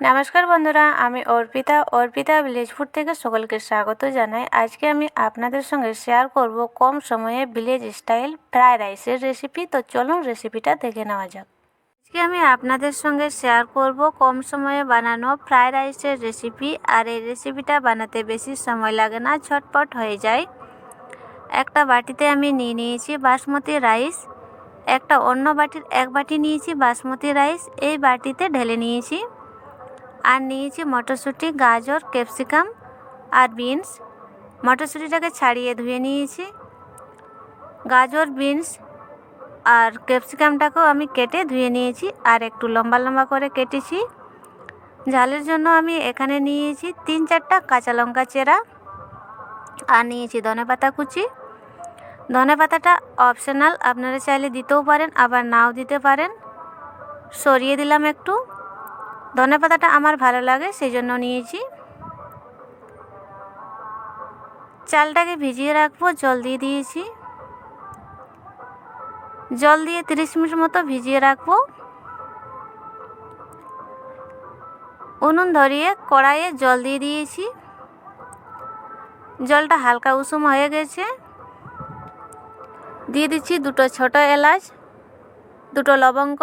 নমস্কার বন্ধুরা, আমি অর্পিতা ভিলেজ ফুড থেকে সকলকে স্বাগত জানাই। আজকে আমি আপনাদের সঙ্গে শেয়ার করব কম সময়ে ভিলেজ স্টাইল ফ্রাইড রাইসের রেসিপি। তো চলুন রেসিপিটা দেখে নেওয়া যাক। আজকে আমি আপনাদের সঙ্গে শেয়ার করব কম সময়ে বানানো ফ্রাইড রাইসের রেসিপি। আর এই রেসিপিটা বানাতে বেশি সময় লাগে না, ঝটপট হয়ে যায়। একটা বাটিতে আমি নিয়ে নিয়েছি বাসমতি রাইস, একটা অন্য বাটির এক বাটি নিয়েছি বাসমতি রাইস, এই বাটিতে ঢেলে নিয়েছি। আর নিয়েছি মটরশুঁটি, গাজর, ক্যাপসিকাম আর বিনস। মটরশুঁটিটাকে ছাড়িয়ে ধুয়ে নিয়েছি। গাজর, বিনস আর ক্যাপসিকামটাকেও আমি কেটে ধুয়ে নিয়েছি আর একটু লম্বা লম্বা করে কেটেছি। ঝালের জন্য আমি এখানে নিয়েছি 3-4টা কাঁচা লঙ্কা চেরা আর নিয়েছি ধনেপাতা কুচি। ধনেপাতাটা অপশনাল, আপনারা চাইলে দিতেও পারেন আবার নাও দিতে পারেন। সরিয়ে দিলাম একটু, ধনেপাতাটা আমার ভালো লাগে সেই জন্য নিয়েছি। চালটাকে ভিজিয়ে রাখবো, জল দিয়ে দিয়েছি। জল দিয়ে 30 মিনিট মতো ভিজিয়ে রাখবো। উনুন ধরিয়ে কড়াইয়ে জল দিয়ে দিয়েছি। জলটা হালকা উষুম হয়ে গেছে। দিয়ে দিচ্ছি 2টো ছোট এলাচ, 2টো লবঙ্গ,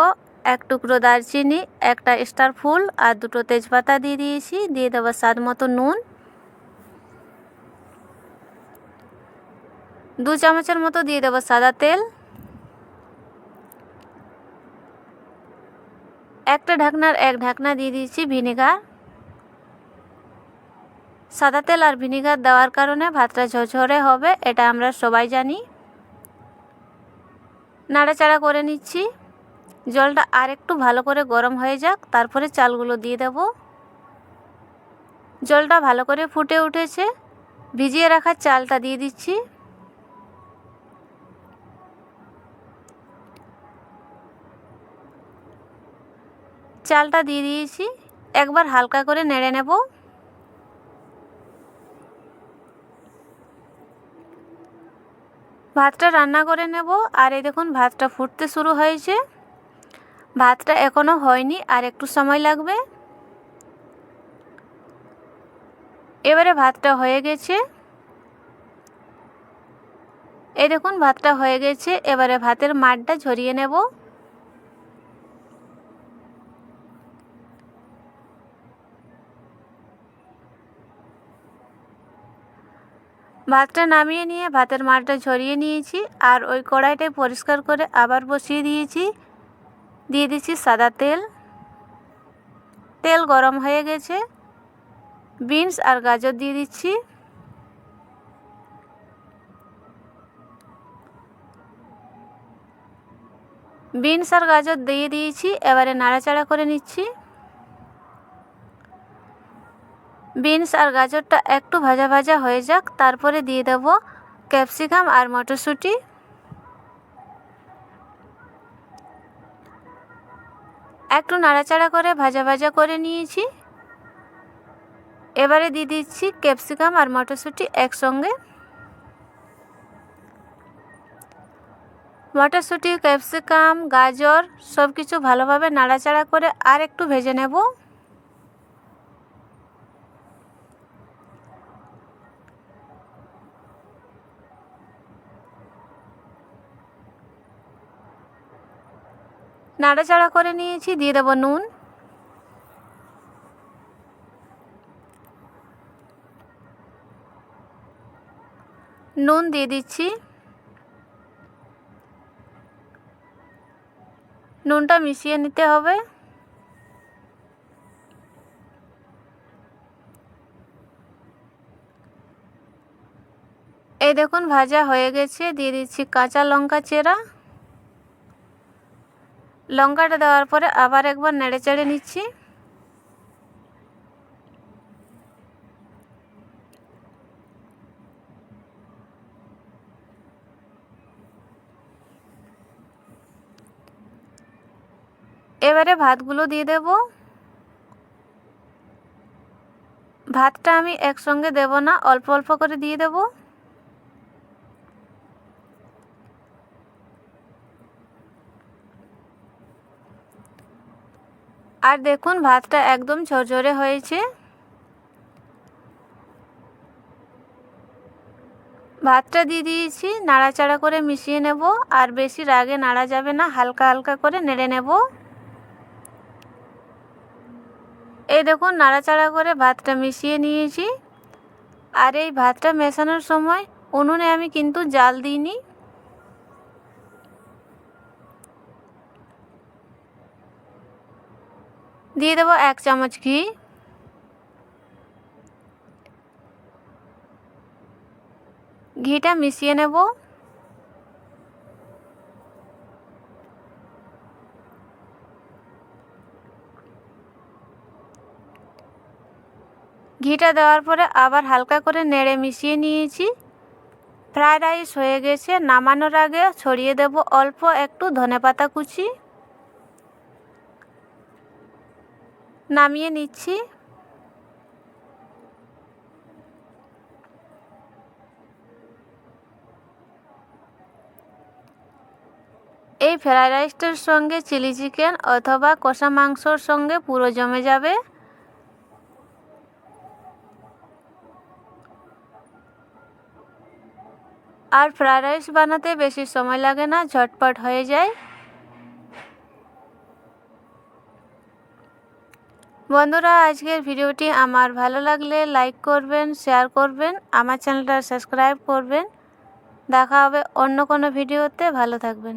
1 টুকরো দারচিনি, একটা স্টার ফুল আর 2টো তেজপাতা দিয়ে দিয়েছি। দিয়ে দেবো স্বাদ মতো নুন, 2 চামচের মতো দিয়ে দেবো সাদা তেল, একটা ঢাকনার 1 ঢাকনা দিয়ে দিয়েছি ভিনেগার। সাদা তেল আর ভিনেগার দেওয়ার কারণে ভাতটা ঝরঝরে হবে, এটা আমরা সবাই জানি। নাড়াচাড়া করে নিচ্ছি। জলটা আর একটু ভালো করে গরম হয়ে যাক, তারপরে চালগুলো দিয়ে দেব। জলটা ভালো করে ফুটে উঠেছে, ভিজিয়ে রাখা চালটা দিয়ে দিচ্ছি। চালটা দিয়ে দিয়েছি, একবার হালকা করে নেড়ে নেব। ভাতটা রান্না করে নেব। আর এই দেখুন ভাতটা ফুটতে শুরু হয়েছে। ভাতটা এখনও হয়নি, আর একটু সময় লাগবে। এবারে ভাতটা হয়ে গেছে। এই দেখুন ভাতটা হয়ে গেছে। এবারে ভাতের মাড়টা ঝরিয়ে নেব। ভাতটা নামিয়ে নিয়ে ভাতের মাড়টা ঝরিয়ে নিয়েছি। আর ওই কড়াইটাই পরিষ্কার করে আবার বসিয়ে দিয়েছি। দিয়ে দিচ্ছি সাদা তেল। তেল গরম হয়ে গেছে, বিনস আর গাজর দিয়ে দিচ্ছি। বিনস আর গাজর দিয়ে দিয়েছি, এবারে নাড়াচাড়া করে নিচ্ছি। বিনস আর গাজরটা একটু ভাজা ভাজা হয়ে যাক, তারপরে দিয়ে দেব ক্যাপসিকাম আর মটরশুঁটি। একটু নাড়াচাড়া করে ভাজা ভাজা করে নিয়েছি। এবারে দিয়ে দিচ্ছি ক্যাপসিকাম আর মটরশুঁটি একসঙ্গে। মটরশুঁটি, ক্যাপসিকাম, গাজর সব কিছু ভালোভাবে নাড়াচাড়া করে আর একটু ভেজে নেব। নাড়াচাড়া করে নিয়েছি, দিয়ে দেব নুন, নুন দিয়ে দিচ্ছি। নুনটা মিশিয়ে নিতে হবে। এই দেখুন ভাজা হয়ে গেছে। দিয়ে দিচ্ছি কাঁচা লঙ্কা চেরা। লঙ্কাটা দেওয়ার পরে আবার একবার নেড়ে চেড়ে নিচ্ছি। এবারে ভাতগুলো দিয়ে দেব। ভাতটা আমি একসঙ্গে দেব না, অল্প অল্প করে দিয়ে দেব। আর দেখুন ভাতটা একদম ঝরঝরে হয়েছে। ভাতটা দিয়ে দিয়েছি, নাড়াচাড়া করে মিশিয়ে নেব। আর বেশি রাগে নাড়া যাবে না, হালকা হালকা করে নেড়ে নেব। এই দেখুন নাড়াচাড়া করে ভাতটা মিশিয়ে নিয়েছি। আর এই ভাতটা মেশানোর সময় উনুনে আমি কিন্তু জাল দিইনি। দিয়ে দেবো 1 চামচ ঘি। ঘিটা মিশিয়ে নেব। ঘিটা দেওয়ার পরে আবার হালকা করে নেড়ে মিশিয়ে নিয়েছি। ফ্রাইড রাইস হয়ে গেছে। নামানোর আগে ছড়িয়ে দেব অল্প একটু ধনেপাতা কুচি। নামিয়ে নিচ্ছি। এই ফ্রাইড রাইসটার সঙ্গে চিলি চিকেন অথবা কষা মাংসর সঙ্গে পুরো জমে যাবে। আর ফ্রাইড রাইস বানাতে বেশি সময় লাগে না, ঝটপট হয়ে যায়। বন্ধুরা, আজকের ভিডিওটি আমার ভালো লাগলে লাইক করবেন, শেয়ার করবেন, আমার চ্যানেলটা সাবস্ক্রাইব করবেন। দেখা হবে অন্য কোনো ভিডিওতে। ভালো থাকবেন।